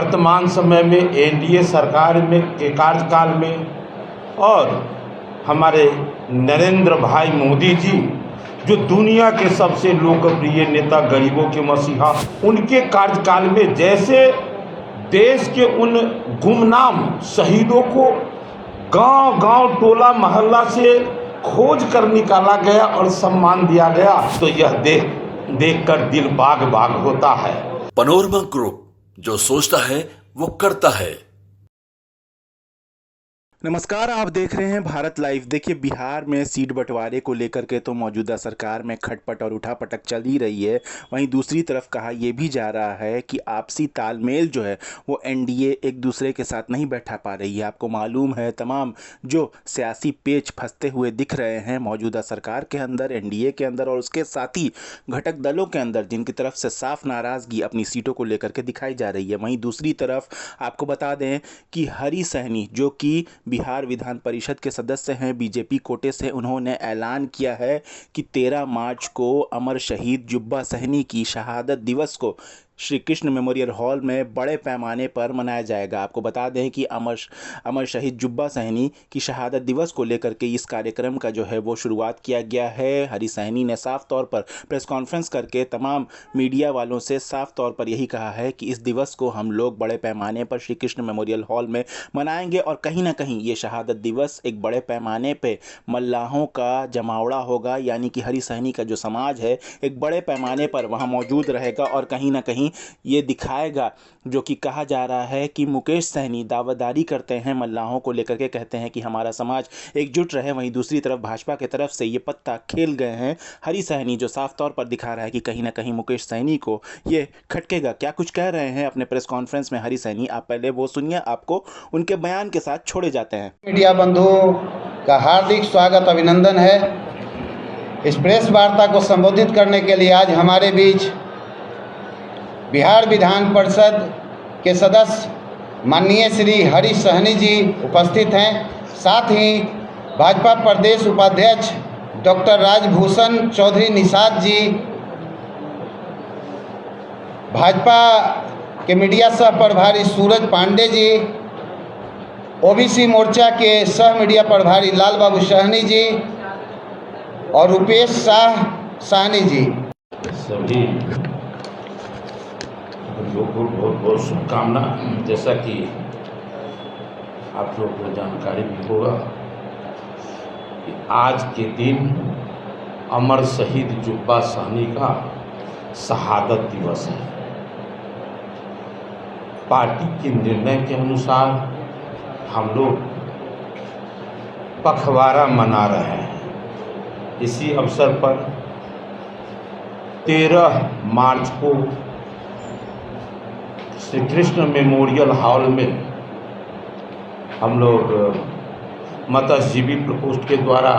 वर्तमान समय में एनडीए सरकार में के कार्यकाल में और हमारे नरेंद्र भाई मोदी जी जो दुनिया के सबसे लोकप्रिय नेता, गरीबों के मसीहा, उनके कार्यकाल में जैसे देश के उन गुमनाम शहीदों को गांव-गांव, टोला मोहल्ला से खोज कर निकाला गया और सम्मान दिया गया, तो यह देखकर दिल बाग बाग होता है। पैनोरमा ग्रुप, जो सोचता है वो करता है। नमस्कार, आप देख रहे हैं भारत लाइव। देखिए, बिहार में सीट बंटवारे को लेकर के तो मौजूदा सरकार में खटपट और उठापटक चल ही रही है। वहीं दूसरी तरफ कहा यह भी जा रहा है कि आपसी तालमेल जो है वो एनडीए एक दूसरे के साथ नहीं बैठा पा रही है। आपको मालूम है, तमाम जो सियासी पेच फंसते हुए दिख रहे हैं मौजूदा सरकार के अंदर, एनडीए के अंदर और उसके साथ ही घटक दलों के अंदर, जिनकी तरफ से साफ नाराज़गी अपनी सीटों को लेकर के दिखाई जा रही है। वहीं दूसरी तरफ आपको बता दें कि हरी सहनी, जो कि बिहार विधान परिषद के सदस्य हैं बीजेपी कोटे से, उन्होंने ऐलान किया है कि 13 मार्च को अमर शहीद जुब्बा सहनी की शहादत दिवस को श्री कृष्ण मेमोरियल हॉल में बड़े पैमाने पर मनाया जाएगा। आपको बता दें कि अमर शहीद जुब्बा सहनी की शहादत दिवस को लेकर के इस कार्यक्रम का जो है वो शुरुआत किया गया है। हरी सहनी ने साफ तौर पर प्रेस कॉन्फ्रेंस करके तमाम मीडिया वालों से साफ तौर पर यही कहा है कि इस दिवस को हम लोग बड़े पैमाने पर श्री कृष्ण मेमोरियल हॉल में मनाएंगे और कहीं ना कहीं ये शहादत दिवस एक बड़े पैमाने पर मल्लाहों का जमावड़ा होगा, यानी कि हरी सहनी का जो समाज है एक बड़े पैमाने पर वहाँ मौजूद रहेगा और कहीं ना कहीं ये दिखाएगा, जो कि कहा जा रहा है कि मुकेश सहनी दावेदारी करते हैं मल्लाहों को लेकर के, कहते हैं कि हमारा समाज एकजुट रहे। वहीं दूसरी तरफ भाजपा की तरफ से ये पत्ता खेल गए हैं हरी सहनी, जो साफ तौर पर दिखा रहा है कि कहीं ना कहीं मुकेश सहनी को ये खटकेगा। क्या कुछ कह रहे हैं अपने प्रेस कॉन्फ्रेंस में हरी सहनी, आप पहले वो सुनिए, आपको उनके बयान के साथ छोड़े जाते हैं। मीडिया बंधुओं का हार्दिक स्वागत, अभिनंदन है। इस प्रेस वार्ता को संबोधित करने के लिए आज हमारे बीच बिहार विधान परिषद के सदस्य माननीय श्री हरी सहनी जी उपस्थित हैं। साथ ही भाजपा प्रदेश उपाध्यक्ष डॉक्टर राजभूषण चौधरी निषाद जी, भाजपा के मीडिया सह प्रभारी सूरज पांडे जी, ओबीसी मोर्चा के सह मीडिया प्रभारी लाल बाबू सहनी जी और रुपेश साहनी जी, सभी लोगों को बहुत बहुत शुभकामना। जैसा कि आप लोगों को जानकारी भी होगा कि आज के दिन अमर शहीद जुब्बा सहनी का शहादत दिवस है। पार्टी के निर्णय के अनुसार हम लोग पखवाड़ा मना रहे हैं। इसी अवसर पर 13 मार्च को श्री कृष्ण मेमोरियल हॉल में हम लोग मत्स्यजीवी प्रकोष्ठ के द्वारा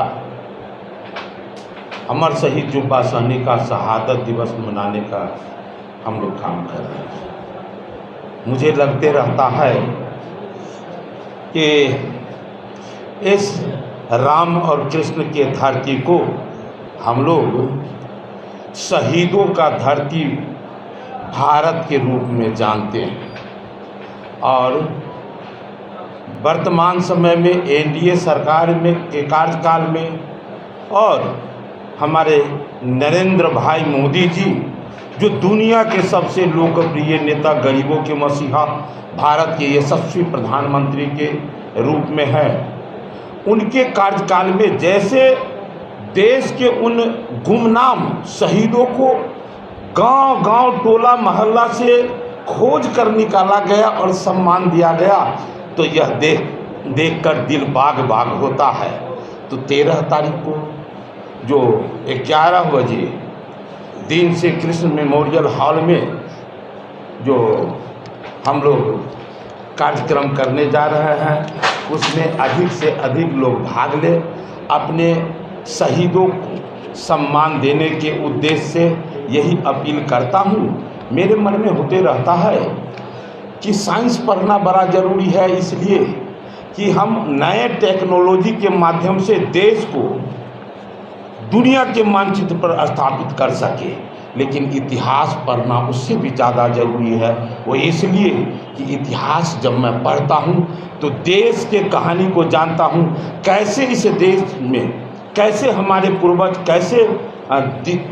अमर शहीद जुब्बा सहनी का शहादत दिवस मनाने का हम लोग काम कर रहे हैं। मुझे लगते रहता है कि इस राम और कृष्ण के धरती को हम लोग शहीदों का धरती भारत के रूप में जानते हैं और वर्तमान समय में एनडीए सरकार में के कार्यकाल में और हमारे नरेंद्र भाई मोदी जी जो दुनिया के सबसे लोकप्रिय नेता, गरीबों के मसीहा, भारत के यशस्वी प्रधानमंत्री के रूप में है, उनके कार्यकाल में जैसे देश के उन गुमनाम शहीदों को गांव-गांव, टोला मोहल्ला से खोज कर निकाला गया और सम्मान दिया गया, तो यह देखकर दिल बाग बाग होता है। तो 13 तारीख को जो 11 बजे दिन से कृष्ण मेमोरियल हॉल में जो हम लोग कार्यक्रम करने जा रहे हैं, उसमें अधिक से अधिक लोग भाग लें। अपने शहीदों को सम्मान देने के उद्देश्य से यही अपील करता हूँ। मेरे मन में होते रहता है कि साइंस पढ़ना बड़ा ज़रूरी है, इसलिए कि हम नए टेक्नोलॉजी के माध्यम से देश को दुनिया के मानचित्र पर स्थापित कर सके। लेकिन इतिहास पढ़ना उससे भी ज़्यादा ज़रूरी है। वो इसलिए कि इतिहास जब मैं पढ़ता हूँ तो देश के कहानी को जानता हूँ, कैसे इस देश में कैसे हमारे पूर्वज कैसे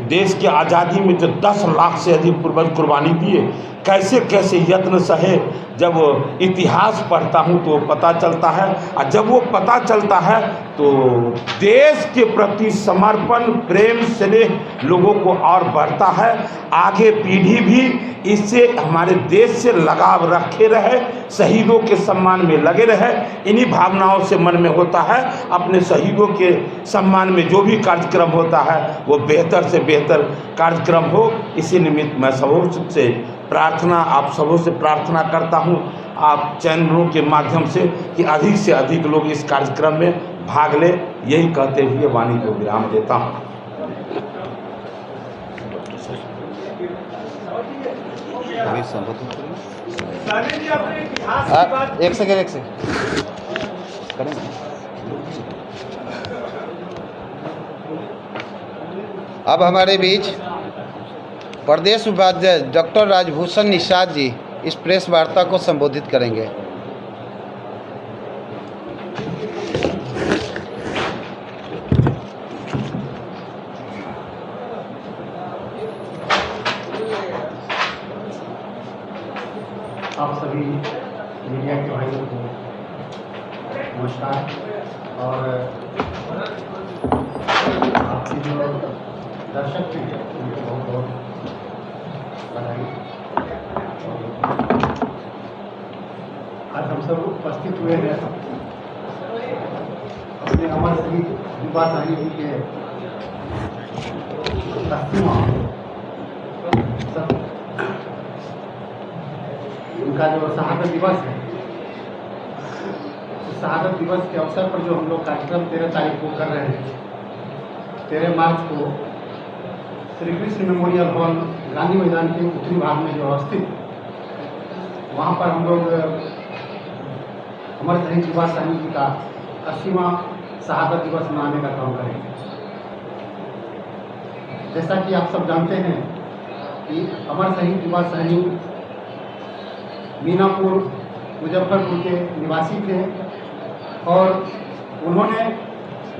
देश की आज़ादी में जो 10 लाख से अधिक पूर्वज कुर्बानी दिए, कैसे कैसे यत्न सहे। जब इतिहास पढ़ता हूँ तो पता चलता है, और जब वो पता चलता है तो देश के प्रति समर्पण प्रेम स्नेह लोगों को और बढ़ता है। आगे पीढ़ी भी इससे हमारे देश से लगाव रखे रहे, शहीदों के सम्मान में लगे रहे। इन्हीं भावनाओं से मन में होता है अपने शहीदों के सम्मान में जो भी कार्यक्रम होता है वो बेहतर से बेहतर कार्यक्रम हो। इसी निमित्त मैं सबों से प्रार्थना, आप सबों से प्रार्थना करता हूँ, आप चैनलों के माध्यम से कि अधिक से अधिक लोग इस कार्यक्रम में भाग ले। यही कहते हुए वाणी को विराम देता हूँ। एक सेकेंड अब हमारे बीच प्रदेश उपाध्यक्ष डॉक्टर राजभूषण निषाद जी इस प्रेस वार्ता को संबोधित करेंगे। आप सभी मीडिया के भाइयों को नमस्कार। और आपके जो दर्शक थे उनको बहुत बहुत बधाई। आज हम सब उपस्थित हुए हैं अपने अमर शहीद युवा साहनी जी के 80वां उनका जो शहादत दिवस है, उस शहादत दिवस के अवसर पर जो हम लोग कार्यक्रम 13 तारीख को कर रहे हैं, 13 मार्च को श्री कृष्ण मेमोरियल हॉल गांधी मैदान के उत्तरी भाग में जो अवस्थित, वहाँ पर हम लोग अमर शहीद युवा साहनी जी का 80वां शहादत दिवस मनाने का काम करेंगे। जैसा कि आप सब जानते हैं कि अमर शहीद युवा साहनी मीनापुर मुजफ्फरपुर के निवासी थे और उन्होंने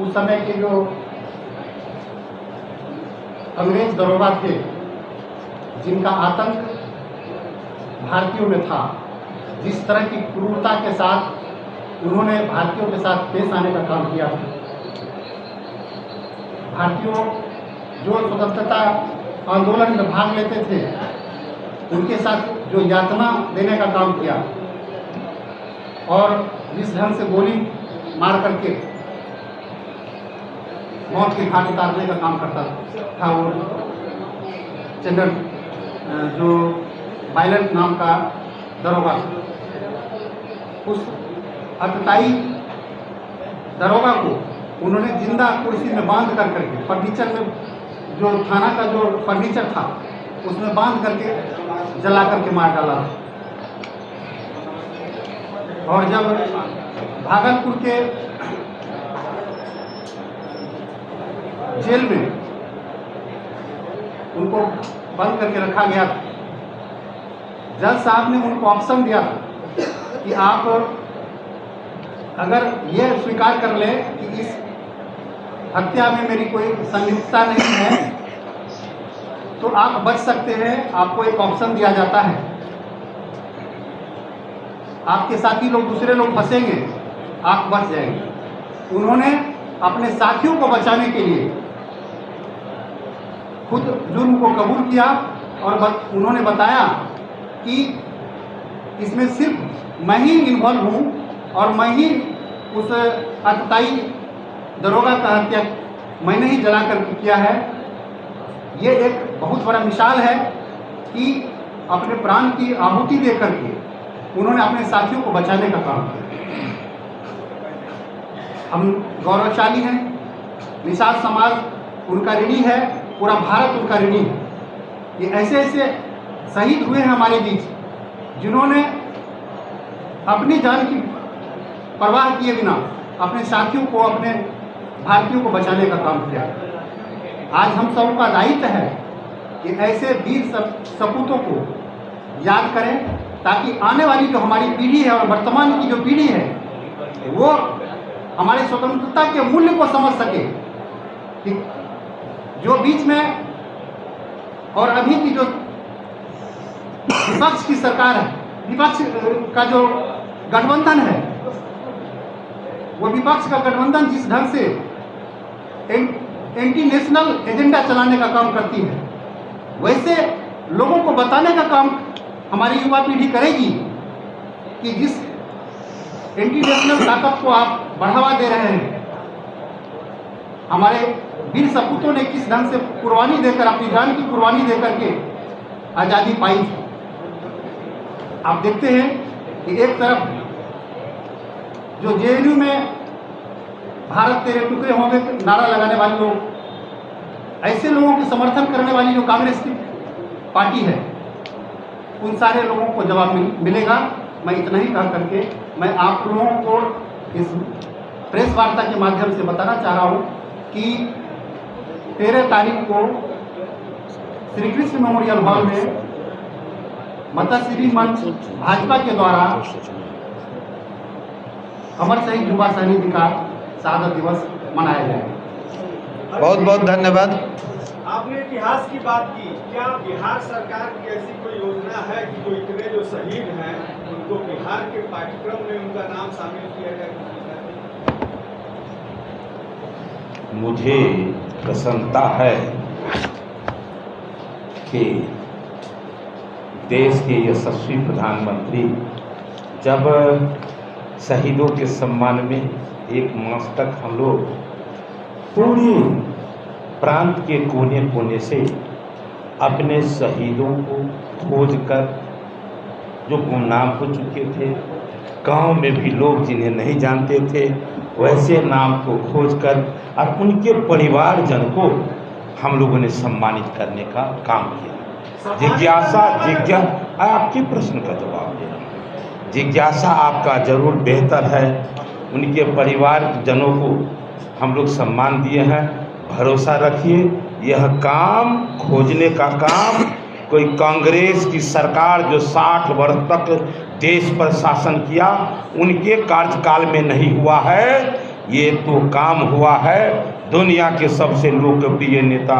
उस समय के जो अंग्रेज दरोगा थे जिनका आतंक भारतीयों में था, जिस तरह की क्रूरता के साथ उन्होंने भारतीयों के साथ पेश आने का काम किया था, भारतीयों जो स्वतंत्रता आंदोलन में भाग लेते थे उनके साथ जो यातना देने का काम किया और जिस ढंग से गोली मार करके मौत की घाट उतारने का काम करता था वो जनरल जो वायलेंट नाम का दरोगा, उस अटताई दरोगा को उन्होंने जिंदा कुर्सी में बांध कर करके फर्नीचर में जो थाना का जो फर्नीचर था उसमें बांध करके जला करके मार डाला। और जब भागलपुर के जेल में उनको बंद करके रखा गया था, जज साहब ने उनको ऑप्शन दिया था कि आप अगर ये स्वीकार कर ले कि इस हत्या में मेरी कोई संलिप्तता नहीं है तो आप बच सकते हैं। आपको एक ऑप्शन दिया जाता है, आपके साथी लोग दूसरे लोग फंसेंगे, आप बच जाएंगे। उन्होंने अपने साथियों को बचाने के लिए खुद जुर्म को कबूल किया और उन्होंने बताया कि इसमें सिर्फ मैं ही इन्वॉल्व हूँ और मैं ही उस अटताई दरोगा का हत्या मैंने ही जला कर किया है। ये एक बहुत बड़ा मिसाल है कि अपने प्राण की आहुति दे करके उन्होंने अपने साथियों को बचाने का काम किया। हम गौरवशाली हैं, निषाद समाज उनका ऋणी है, पूरा भारत उनका ऋणी है। ये ऐसे ऐसे शहीद हुए हैं हमारे बीच जिन्होंने अपनी जान की परवाह किए बिना अपने साथियों को, अपने भारतीयों को बचाने का काम किया। आज हम सबका दायित्व है कि ऐसे वीर सपूतों को याद करें, ताकि आने वाली जो हमारी पीढ़ी है और वर्तमान की जो पीढ़ी है वो हमारे स्वतंत्रता के मूल्य को समझ सके कि जो बीच में और अभी की जो विपक्ष की सरकार है, विपक्ष का जो गठबंधन है, वो विपक्ष का गठबंधन जिस ढंग से एंटी नेशनल एजेंडा चलाने का काम करती है, वैसे लोगों को बताने का काम हमारी युवा पीढ़ी करेगी कि जिस एंटी नेशनल ताकत को आप बढ़ावा दे रहे हैं, हमारे वीर सपूतों ने किस ढंग से कुर्बानी देकर, अपनी जान की कुर्बानी देकर के आज़ादी पाई थी। आप देखते हैं कि एक तरफ जो जेएनयू में भारत तेरे टुकड़े होंगे नारा लगाने वाले लोग, ऐसे लोगों के समर्थन करने वाली जो कांग्रेस की पार्टी है, उन सारे लोगों को जवाब मिलेगा। मैं इतना ही कह करके मैं आप लोगों को इस प्रेस वार्ता के माध्यम से बताना चाह रहा हूँ कि 13 तारीख को श्री कृष्ण मेमोरियल हॉल में माताश्री मंच भाजपा के द्वारा अमर शहीद युवा सैनिक का शहादत दिवस मनाया जाएगा। बहुत बहुत धन्यवाद। आपने इतिहास की बात की, क्या बिहार सरकार की ऐसी कोई योजना है कि जो इतने जो शहीद हैं उनको बिहार के पाठ्यक्रम में उनका नाम शामिल किया जाए? मुझे प्रसन्नता है कि देश के यशस्वी प्रधानमंत्री जब शहीदों के सम्मान में एक मास तक हम लोग पूरे प्रांत के कोने कोने से अपने शहीदों को खोज कर, जो गुमनाम हो चुके थे, गांव में भी लोग जिन्हें नहीं जानते थे वैसे नाम को खोज कर और उनके परिवारजन को हम लोगों ने सम्मानित करने का काम किया। आपके प्रश्न का जवाब दे रहा हूँ। जिज्ञासा आपका जरूर बेहतर है। उनके परिवारजनों को हम लोग सम्मान दिए हैं। भरोसा रखिए, यह काम खोजने का काम कोई कांग्रेस की सरकार जो 60 वर्ष तक देश पर शासन किया उनके कार्यकाल में नहीं हुआ है। ये तो काम हुआ है दुनिया के सबसे लोकप्रिय नेता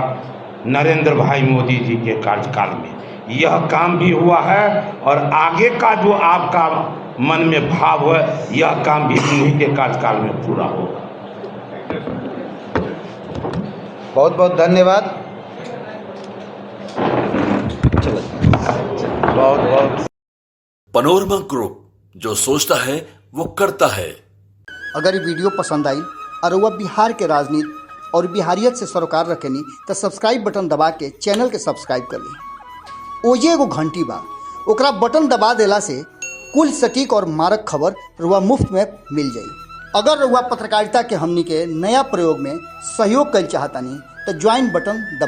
नरेंद्र भाई मोदी जी के कार्यकाल में। यह काम भी हुआ है और आगे का जो आपका मन में भाव है, यह काम भी उन्हीं के कार्यकाल में पूरा होगा। बहुत बहुत धन्यवाद। बहुत बहुत। पनोरमा ग्रुप, जो सोचता है वो करता है। अगर ये वीडियो पसंद आई और वह बिहार के राजनीति और बिहारियत से सरोकार रखेनी तो सब्सक्राइब बटन दबा के चैनल के सब्सक्राइब कर ली। ओजे एगो घंटी बा, ओकरा बटन दबा देला से कुल सटीक और मारक खबर रुआ मुफ्त में मिल जाई। अगर रुआ पत्रकारिता के हमनी के नया प्रयोग में सहयोग कर चाहतानी तो ज्वाइन बटन दबा